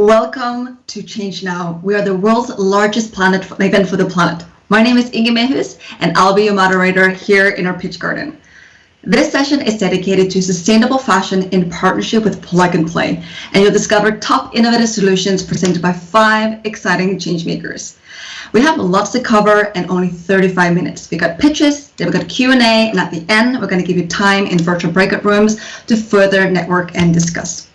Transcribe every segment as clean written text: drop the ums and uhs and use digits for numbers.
Welcome to Change Now. We are the world's largest event for the planet. My name is Inge Mehus, and I'll be your moderator here in our pitch garden. This session is dedicated to sustainable fashion in partnership with Plug and Play, and you'll discover top innovative solutions presented by 5 exciting changemakers. We have lots to cover and only 35 minutes. We got pitches, then we got Q&A, and at the end, we're going to give you time in virtual breakout rooms to further network and discuss.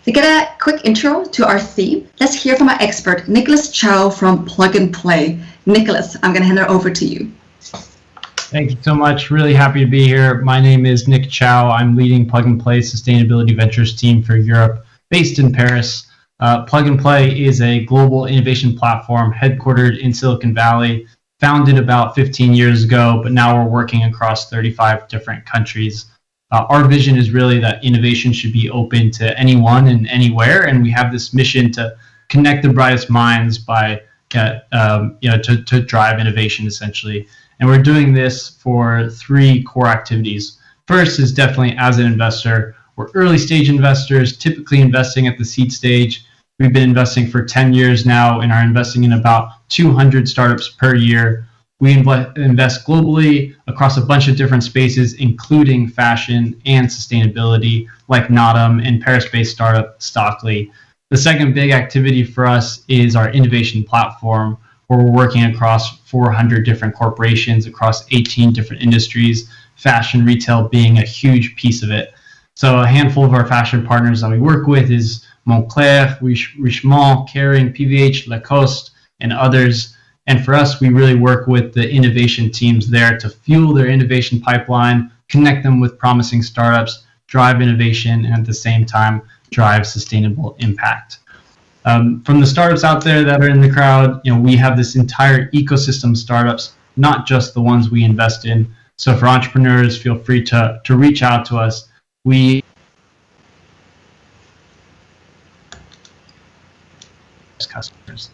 To get a quick intro to our theme, let's hear from our expert, Nicholas Chow from Plug and Play. Nicholas, I'm going to hand it over to you. Thank you so much. Really happy to be here. My name is Nick Chow. I'm leading Plug and Play Sustainability Ventures team for Europe, based in Paris. Plug and Play is a global innovation platform headquartered in Silicon Valley, founded about 15 years ago, but now we're working across 35 different countries. Our vision is really that innovation should be open to anyone and anywhere, and we have this mission to connect the brightest minds by, to drive innovation essentially. And we're doing this for 3 core activities. First is definitely as an investor. We're early stage investors, typically investing at the seed stage. We've been investing for 10 years now and are investing in about 200 startups per year. We invest globally across a bunch of different spaces, including fashion and sustainability, like Notum and Paris-based startup Stockley. The second big activity for us is our innovation platform, where we're working across 400 different corporations across 18 different industries, fashion retail being a huge piece of it. So a handful of our fashion partners that we work with is Moncler, Richemont, Kering, PVH, Lacoste, and others. And for us, we really work with the innovation teams there to fuel their innovation pipeline, connect them with promising startups, drive innovation, and at the same time, drive sustainable impact. From the startups out there that are in the crowd, we have this entire ecosystem of startups, not just the ones we invest in. So for entrepreneurs, feel free to reach out to us. We customers.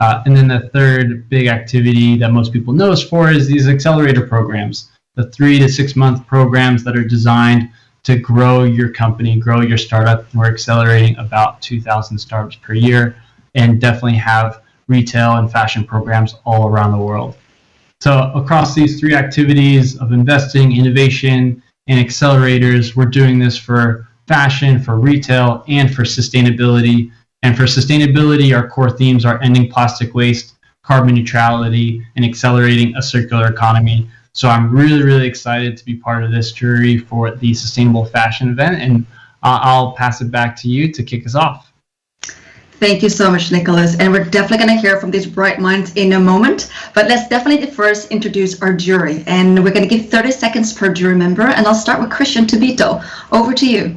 And then the third big activity that most people know us for is these accelerator programs, the 3 to 6 month programs that are designed to grow your company, grow your startup. We're accelerating about 2,000 startups per year and definitely have retail and fashion programs all around the world. So across these 3 activities of investing, innovation, and accelerators, we're doing this for fashion, for retail, and for sustainability. And for sustainability, our core themes are ending plastic waste, carbon neutrality, and accelerating a circular economy. So I'm really, really excited to be part of this jury for the Sustainable Fashion event, and I'll pass it back to you to kick us off. Thank you so much, Nicholas. And we're definitely going to hear from these bright minds in a moment, but let's definitely first introduce our jury. And we're going to give 30 seconds per jury member, and I'll start with Christian Tubito. Over to you.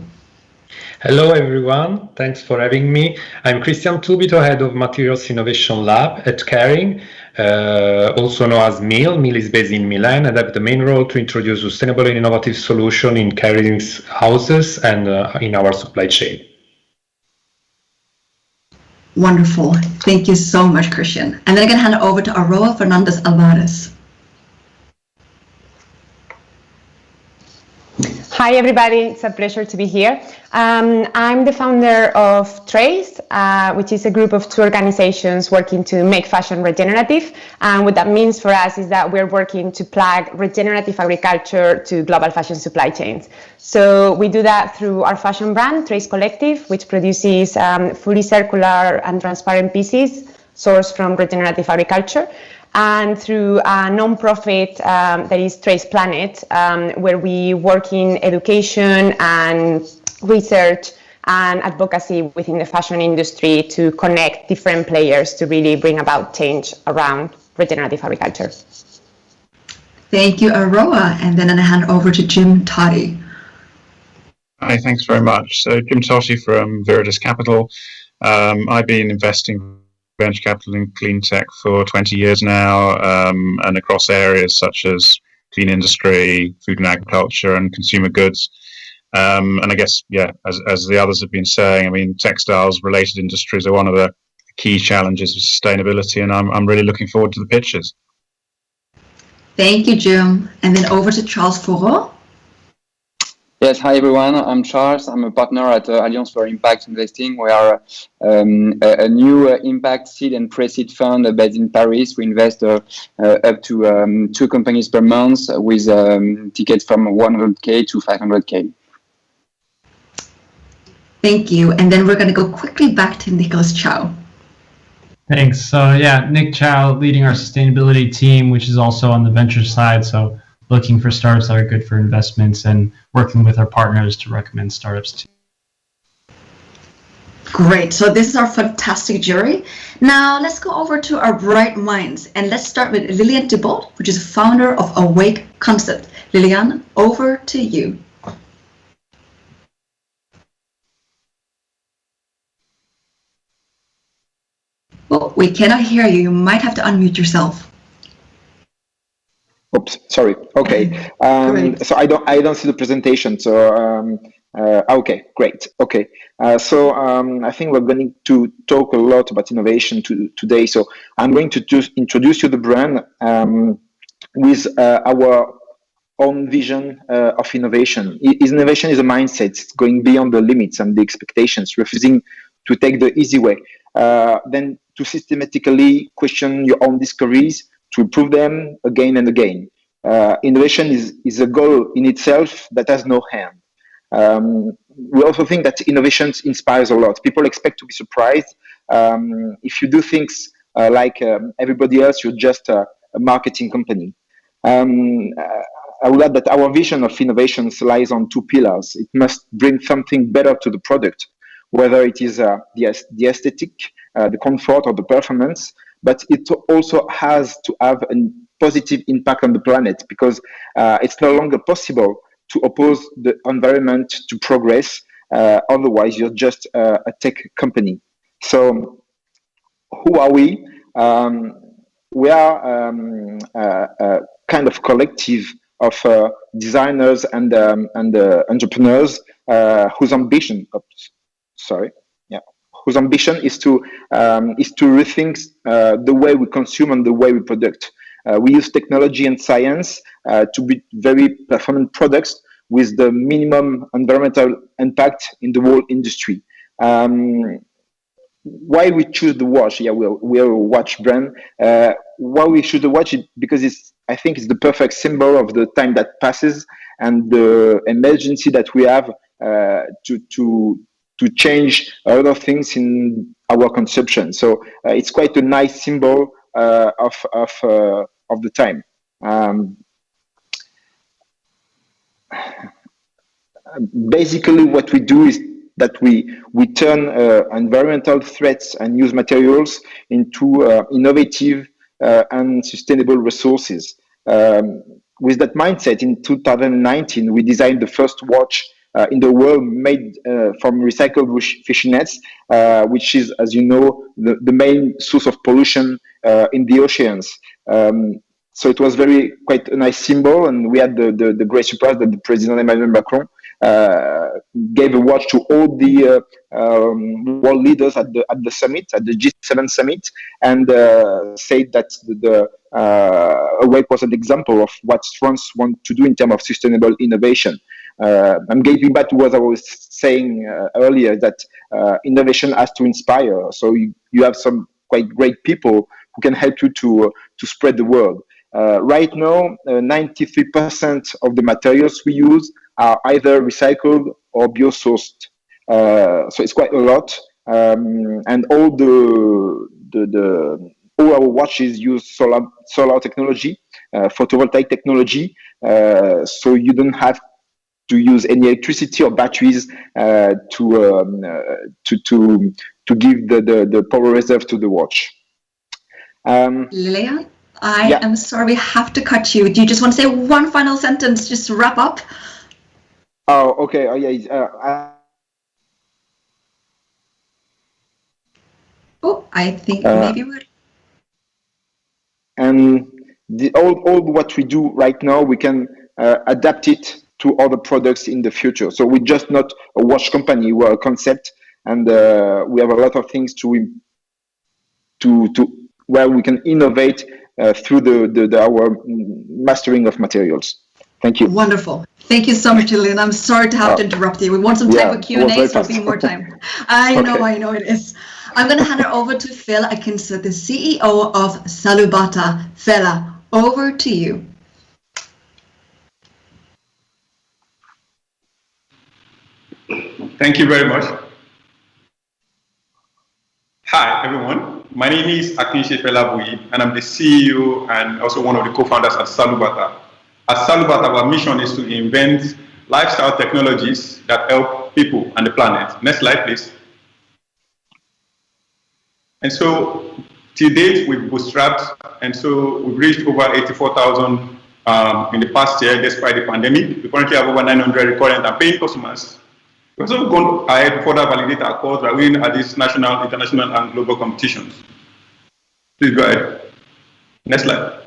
Hello everyone, thanks for having me. I'm Christian Tubito, Head of Materials Innovation Lab at Kering, also known as MIL. MIL is based in Milan and I have the main role to introduce sustainable and innovative solutions in Kering's houses and in our supply chain. Wonderful. Thank you so much, Christian. And then I'm going to hand it over to Aroa Fernandez Alvarez. Hi everybody, it's a pleasure to be here. I'm the founder of Trace, which is a group of 2 organizations working to make fashion regenerative. And what that means for us is that we're working to plug regenerative agriculture to global fashion supply chains. So we do that through our fashion brand, Trace Collective, which produces fully circular and transparent pieces sourced from regenerative agriculture. And through a non-profit that is Trace Planet, where we work in education and research and advocacy within the fashion industry to connect different players to really bring about change around regenerative agriculture. Thank you, Aroa. And then I hand over to Jim Toddy. Hi, thanks very much. So Jim Toddy from Viridis Capital. I've been investing venture capital in clean tech for 20 years now, and across areas such as clean industry, food and agriculture, and consumer goods. And I guess, as the others have been saying, I mean, textiles related industries are one of the key challenges of sustainability, and I'm really looking forward to the pitches. Thank you, Jim. And then over to Charles Fourreau. Yes, hi everyone. I'm Charles. I'm a partner at Alliance for Impact Investing. We are a new impact seed and pre-seed fund based in Paris. We invest up to 2 companies per month with tickets from 100K to 500K. Thank you. And then we're going to go quickly back to Nicholas Chow. Thanks. So yeah, Nick Chow leading our sustainability team, which is also on the venture side. So looking for startups that are good for investments and working with our partners to recommend startups too. Great. So this is our fantastic jury. Now let's go over to our bright minds, and let's start with Liliane Thibault, which is founder of Awake Concept. Liliane, over to you. Oh, we cannot hear you. You might have to unmute yourself. Oops, sorry. Okay. So I don't see the presentation. So okay, great. Okay. So I think we're going to talk a lot about innovation today. So I'm going to just introduce you the brand with our own vision of innovation. Innovation is a mindset. It's going beyond the limits and the expectations, refusing to take the easy way. Then to systematically question your own discoveries, to improve them again and again. Innovation is a goal in itself that has no end. We also think that innovation inspires a lot. People expect to be surprised. If you do things like everybody else, you're just a marketing company. I would add that our vision of innovations lies on 2 pillars. It must bring something better to the product, whether it is the aesthetic, the comfort, or the performance, but it also has to have a positive impact on the planet, because it's no longer possible to oppose the environment to progress. Otherwise, you're just a tech company. So who are we? We are a kind of collective of designers and entrepreneurs whose ambition, whose ambition is to rethink the way we consume and the way we product. We use technology and science to build very performant products with the minimum environmental impact in the whole industry. Why we choose the watch? Yeah, we're a watch brand. Why we choose the watch? Because I think it's the perfect symbol of the time that passes and the emergency that we have to change a lot of things in our consumption. So it's quite a nice symbol of the time. Basically, what we do is that we turn environmental threats and use materials into innovative and sustainable resources. With that mindset, in 2019, we designed the first watch in the world made from recycled fishing nets, which is, as you know, the main source of pollution in the oceans. So it was quite a nice symbol, and we had the great surprise that the President Emmanuel Macron gave a watch to all the world leaders at the summit, at the G7 summit, and said that the Awake was an example of what France wants to do in terms of sustainable innovation. I'm getting back to what I was saying earlier, that innovation has to inspire. So you have some quite great people who can help you to spread the word. Right now, 93% of the materials we use are either recycled or bio-sourced. So it's quite a lot. And all all our watches use solar technology, photovoltaic technology. So you don't have to use any electricity or batteries to give the power reserve to the watch. Liliane, I am sorry, we have to cut you. Do you just want to say one final sentence just to wrap up? Oh, okay. Oh, yeah. I think maybe we're... And all what we do right now, we can adapt it to other products in the future. So we're just not a watch company, we're a concept, and we have a lot of things to where we can innovate through our mastering of materials. Thank you. Wonderful. Thank you so much, Julian. I'm sorry to have to interrupt you. We want some time for Q&A, so be more time. I know it is. I'm going to hand it over to Phil Akinsa, the CEO of Salubata. Fela, over to you. Thank you very much. Hi, everyone. My name is Akinse Fela, and I'm the CEO and also one of the co-founders at Salubata. At Salubata, our mission is to invent lifestyle technologies that help people and the planet. Next slide, please. And so, to date, we've bootstrapped, and so we've reached over 84,000 in the past year, despite the pandemic. We currently have over 900 recurrent and paying customers. We've also gone ahead to further validate our cause by winning at these national, international, and global competitions. Please go ahead. Next slide.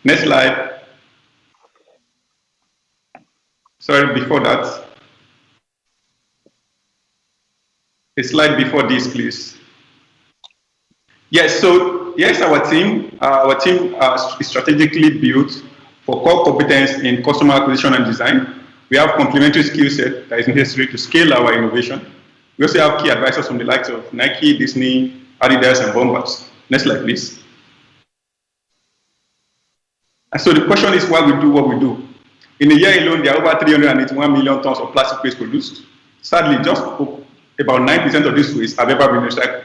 Next slide. Sorry, before that. A slide before this, please. Yes, so here's our team. Our team is strategically built for core competence in customer acquisition and design. We have complementary skill set that is necessary to scale our innovation. We also have key advisors from the likes of Nike, Disney, Adidas, and Bombas. Next slide, please. And so the question is why we do what we do. In a year alone, there are over 381 million tons of plastic waste produced. Sadly, just about 9% of this waste have ever been recycled.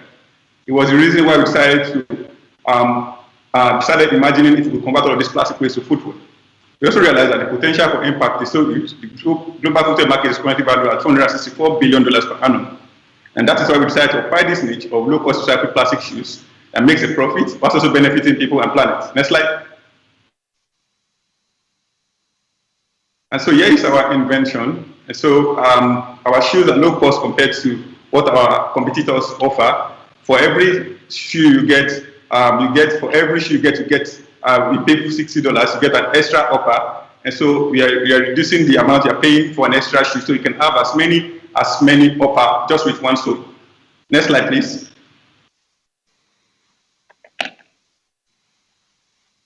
It was the reason why we decided to started imagining if we convert all of this plastic waste to food. We also realized that the potential for impact is so huge. The global food market is currently valued at $264 billion per annum. And that is why we decided to apply this niche of low-cost recycled plastic shoes that makes a profit, but also benefiting people and planet. Next slide. And so here is our invention. And so our shoes are low cost compared to what our competitors offer. For every shoe you get, for every shoe you get, we pay $60, you get an extra upper. And so we are reducing the amount you're paying for an extra shoe, so you can have as many upper just with one sole. Next slide, please.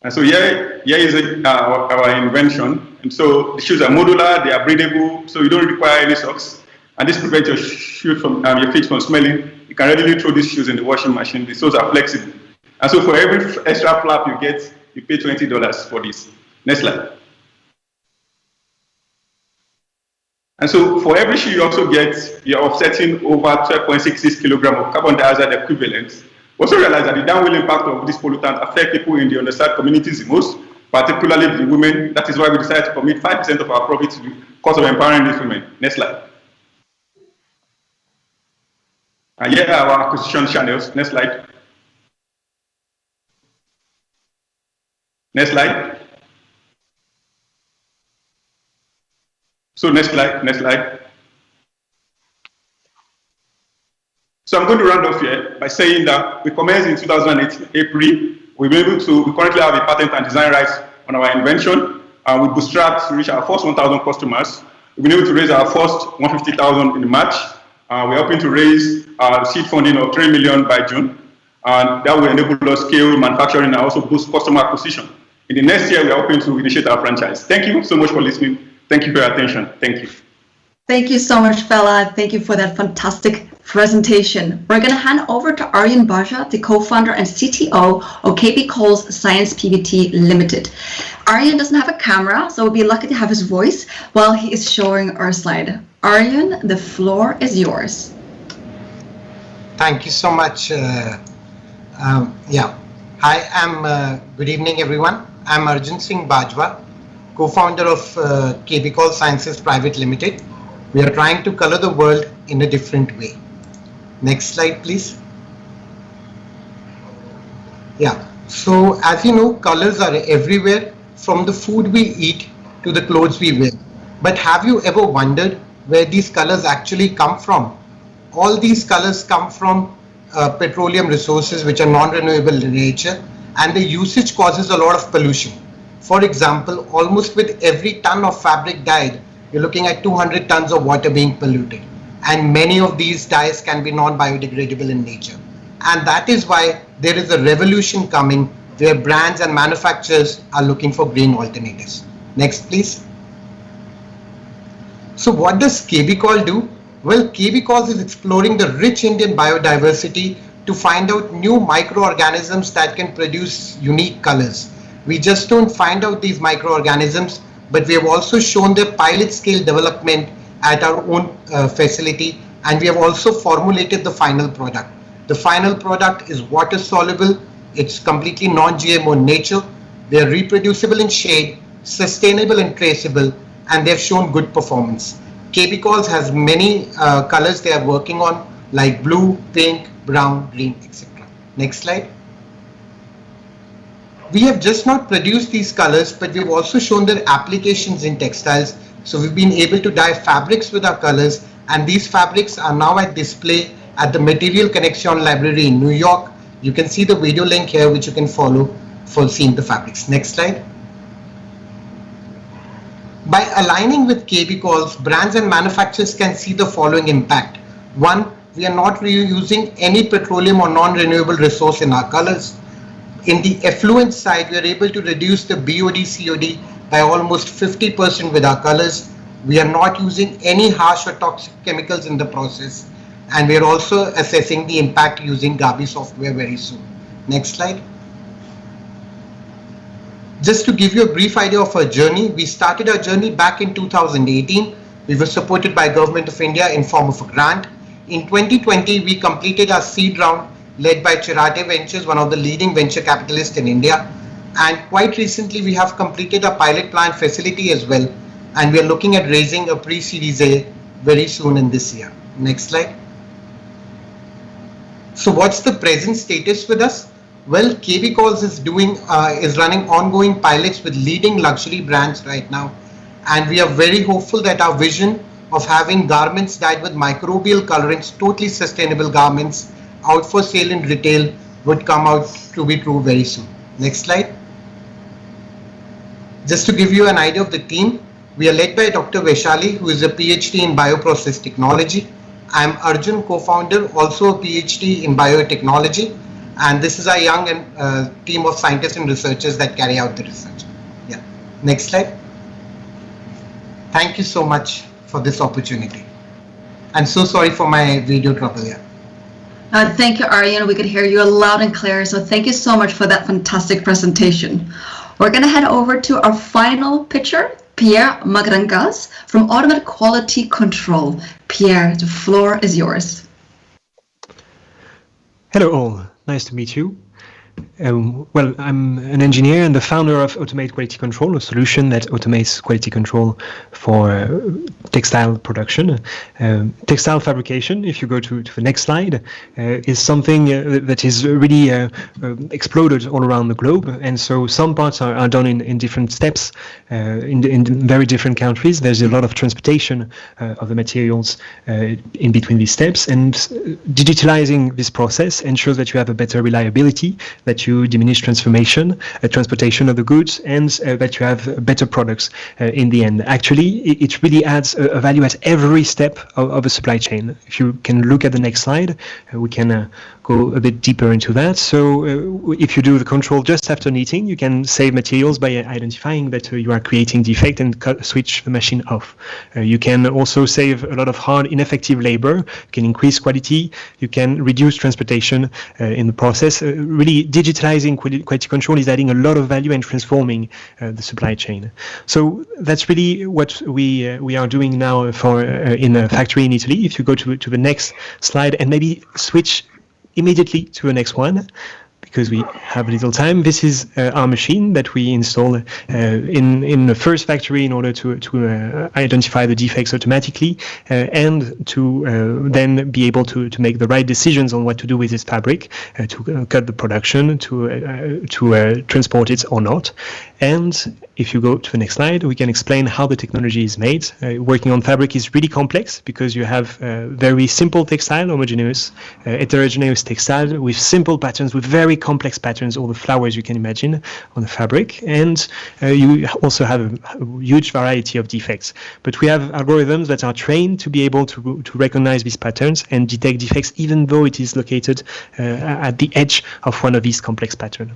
And so here is our invention. And so the shoes are modular, they are breathable, so you don't require any socks. And this prevents your shoes from your feet from smelling. You can readily throw these shoes in the washing machine. The soles are flexible. And so for every extra flap you get, you pay $20 for this. Next slide. And so for every shoe you also get, you're offsetting over 12.66 kilograms of carbon dioxide equivalent. We also realize that the downwind impact of this pollutant affect people in the underserved communities the most, particularly the women. That is why we decided to commit 5% of our profit to the cause of empowering these women. Next slide. And here are our acquisition channels. Next slide. Next slide. So next slide, next slide. So I'm going to round off here by saying that we commenced in 2008, April. We currently have a patent and design rights on our invention. We bootstrapped to reach our first 1,000 customers. We've been able to raise our first 150,000 in March. We're hoping to raise seed funding of 3 million by June. And that will enable us to scale manufacturing and also boost customer acquisition. In the next year, we are hoping to initiate our franchise. Thank you so much for listening. Thank you for your attention. Thank you. Thank you so much, Fela. Thank you for that fantastic presentation. We're going to hand over to Aryan Baja, the co-founder and CTO of KB Cole's Science PBT Limited. Aryan doesn't have a camera, so we'll be lucky to have his voice while he is showing our slide. Aryan, the floor is yours. Thank you so much. Hi, good evening, everyone. I'm Arjun Singh Bajwa, co-founder of KB Cole Sciences Private Limited. We are trying to color the world in a different way. Next slide, please. Yeah, so as you know, colors are everywhere, from the food we eat to the clothes we wear. But have you ever wondered where these colors actually come from? All these colors come from petroleum resources which are non-renewable in nature, and the usage causes a lot of pollution. For example, almost with every ton of fabric dyed, you're looking at 200 tons of water being polluted. And many of these dyes can be non-biodegradable in nature. And that is why there is a revolution coming where brands and manufacturers are looking for green alternatives. Next, please. So what does KBCall do? Well, KBCall is exploring the rich Indian biodiversity to find out new microorganisms that can produce unique colors. We just don't find out these microorganisms, but we have also shown their pilot scale development at our own facility, and we have also formulated the final product. The final product is water soluble, it's completely non-GMO in nature, they are reproducible in shade, sustainable and traceable, and they have shown good performance. KBCalls has many colors they are working on, like blue, pink, brown, green, etc. Next slide. We have just not produced these colors, but we've also shown their applications in textiles. So we've been able to dye fabrics with our colors, and these fabrics are now at display at the Material Connection Library in New York. You can see the video link here, which you can follow for seeing the fabrics. Next slide. By aligning with KBCalls, brands and manufacturers can see the following impact. One, we are not reusing any petroleum or non-renewable resource in our colors. In the effluent side, we are able to reduce the BOD/COD by almost 50% with our colors. We are not using any harsh or toxic chemicals in the process, and we are also assessing the impact using Gabi software very soon. Next slide. Just to give you a brief idea of our journey, we started our journey back in 2018. We were supported by Government of India in form of a grant. In 2020, we completed our seed round led by Chirate Ventures, one of the leading venture capitalists in India. And quite recently, we have completed a pilot plant facility as well. And we are looking at raising a pre-Series A very soon in this year. Next slide. So what's the present status with us? Well, KBCalls is running ongoing pilots with leading luxury brands right now. And we are very hopeful that our vision of having garments dyed with microbial colorants, totally sustainable garments, out for sale in retail would come out to be true very soon. Next slide. Just to give you an idea of the team, we are led by Dr. Vaishali, who is a PhD in bioprocess technology. I am Arjun, co-founder, also a PhD in biotechnology. And this is our young team of scientists and researchers that carry out the research. Yeah. Next slide. Thank you so much for this opportunity. I'm so sorry for my video trouble here. Thank you, Aryan. We could hear you loud and clear. So thank you so much for that fantastic presentation. We're going to head over to our final pitcher, Pierre Magrangas from Automated Quality Control. Pierre, the floor is yours. Hello all, nice to meet you. Well, I'm an engineer and the founder of Automated Quality Control, a solution that automates quality control for textile production. Textile fabrication, if you go to the next slide, is something that is really exploded all around the globe. And so some parts are done in different steps in very different countries. There's a lot of transportation of the materials in between these steps, and digitalizing this process ensures that you have a better reliability, that you diminish transportation of the goods, and that you have better products in the end. Actually, it really adds a value at every step of a supply chain. If you can look at the next slide, we can go a bit deeper into that. So if you do the control just after knitting, you can save materials by identifying that you are creating defect and switch the machine off. You can also save a lot of hard, ineffective labor. You can increase quality. You can reduce transportation in the process. Really, digitalizing quality control is adding a lot of value and transforming the supply chain. So that's really what we are doing now for in a factory in Italy. If you go to the next slide and maybe switch immediately to the next one, because we have a little time. This is our machine that we install in the first factory in order to identify the defects automatically and to then be able to make the right decisions on what to do with this fabric, to cut the production, to transport it or not. And if you go to the next slide, we can explain how the technology is made. Working on fabric is really complex because you have very simple textile, homogeneous, heterogeneous textile with simple patterns, with very complex patterns, all the flowers you can imagine on the fabric. And you also have a huge variety of defects. But we have algorithms that are trained to be able to recognize these patterns and detect defects, even though it is located at the edge of one of these complex patterns.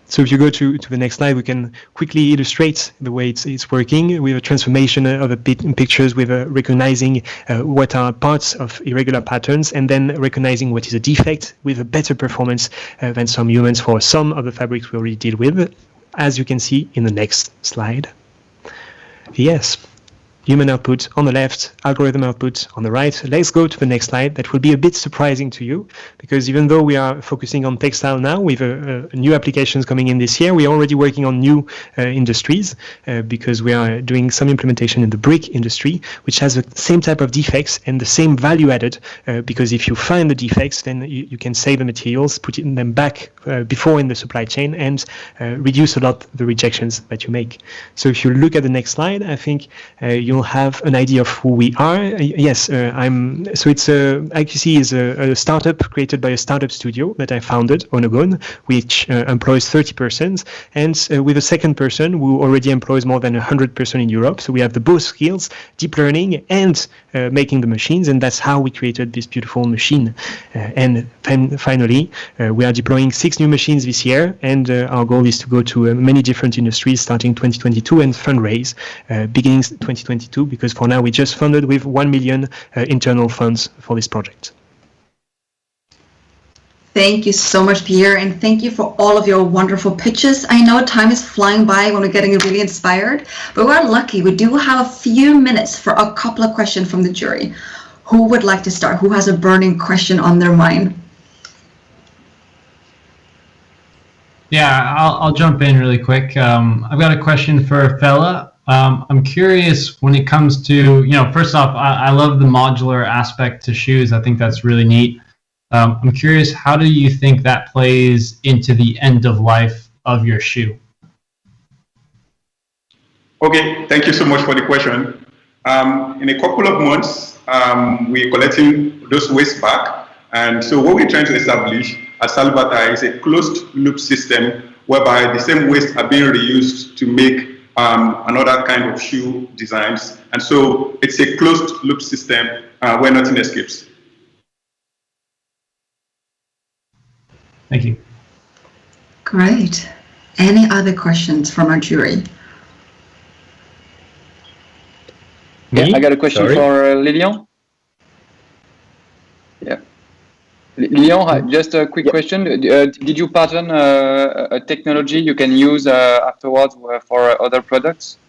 So if you go to the next slide, we can quickly illustrate demonstrate the way it's working with a transformation of the pictures, with recognizing what are parts of irregular patterns, and then recognizing what is a defect with a better performance than some humans for some of the fabrics we already deal with, as you can see in the next slide. Yes. Human output on the left, algorithm output on the right. Let's go to the next slide. That will be a bit surprising to you, because even though we are focusing on textile now with new applications coming in this year, we are already working on new industries because we are doing some implementation in the brick industry, which has the same type of defects and the same value added, because if you find the defects, then you can save the materials, put them back before in the supply chain, and reduce a lot the rejections that you make. So if you look at the next slide, I think you'll have an idea of who we are. Yes, so it's IQC is a startup created by a startup studio that I founded, Onogon, which employs 30 persons, and with a second person who already employs more than 100 persons in Europe. So we have the both skills, deep learning and making the machines, and that's how we created this beautiful machine. And finally, we are deploying 6 new machines this year, and our goal is to go to many different industries starting 2022 and fundraise beginning 2022, because for now we just funded with 1 million internal funds for this project. Thank you so much, Pierre, and thank you for all of your wonderful pitches. I know time is flying by when we're getting really inspired, but we're lucky. We do have a few minutes for a couple of questions from the jury. Who would like to start? Who has a burning question on their mind? Yeah, I'll jump in really quick. I've got a question for Fela. I'm curious when it comes to, first off, I love the modular aspect to shoes. I think that's really neat. I'm curious, how do you think that plays into the end of life of your shoe? Okay, thank you so much for the question. In a couple of months, we're collecting those waste back. And so what we're trying to establish at Salvata is a closed loop system whereby the same waste are being reused to make another kind of shoe designs. And so it's a closed loop system where nothing escapes. Thank you. Great. Any other questions from our jury? Yeah, I got a question for Lilian. Yeah. Lilian, just a quick question. Did you pattern a technology you can use afterwards for other products?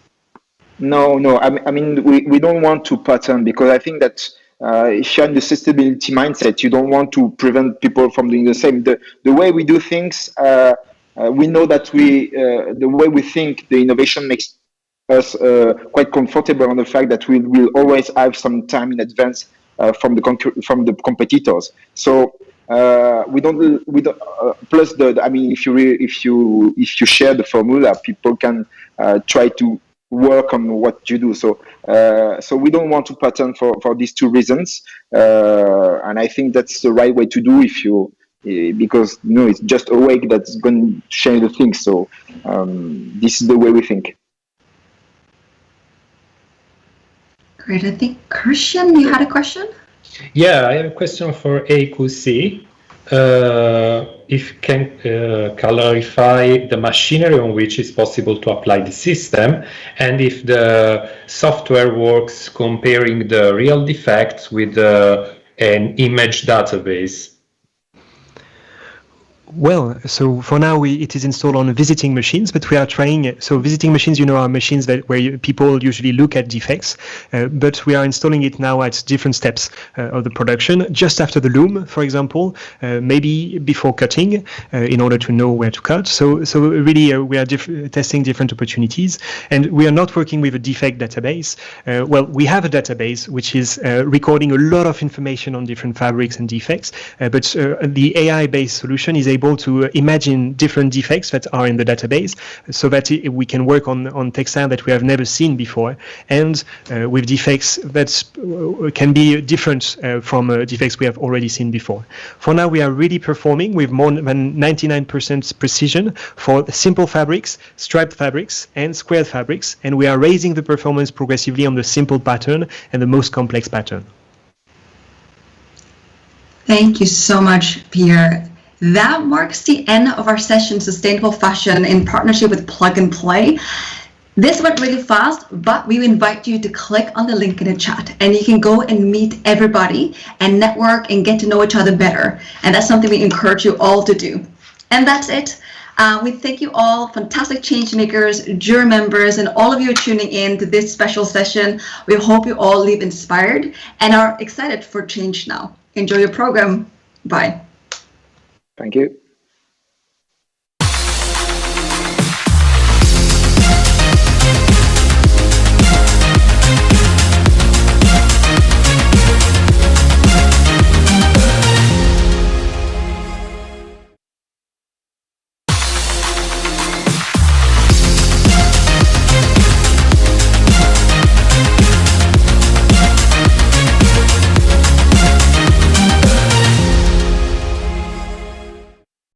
No. I mean, we don't want to pattern, because I think that if you're in the sustainability mindset, you don't want to prevent people from doing the same. The way we do things, we know that the way we think, the innovation makes us quite comfortable on the fact that we will always have some time in advance from the competitors. So we don't plus I mean, if you share the formula, people can try to work on what you do. So we don't want to pattern for these two reasons, and I think that's the right way to do because it's just a way that's going to change the things. So this is the way we think. Great. I think Christian, you had a question? Yeah, I have a question for AQC. If you can clarify the machinery on which it's possible to apply the system, and if the software works comparing the real defects with an image database. Well, so for now it is installed on visiting machines, but we are trying. So visiting machines, are machines where people usually look at defects, but we are installing it now at different steps of the production, just after the loom, for example, maybe before cutting, in order to know where to cut. So really, we are testing different opportunities, and we are not working with a defect database. Well, we have a database which is recording a lot of information on different fabrics and defects, but the AI-based solution is able to imagine different defects that are in the database, so that we can work on textile that we have never seen before, and with defects that can be different from defects we have already seen before. For now, we are really performing with more than 99% precision for simple fabrics, striped fabrics, and squared fabrics, and we are raising the performance progressively on the simple pattern and the most complex pattern. Thank you so much, Pierre. That marks the end of our session, Sustainable Fashion, in partnership with Plug and Play. This went really fast, but we invite you to click on the link in the chat and you can go and meet everybody and network and get to know each other better. And that's something we encourage you all to do. And that's it. We thank you all, fantastic change makers, jury members, and all of you tuning in to this special session. We hope you all leave inspired and are excited for Change Now. Enjoy your program. Bye. Thank you.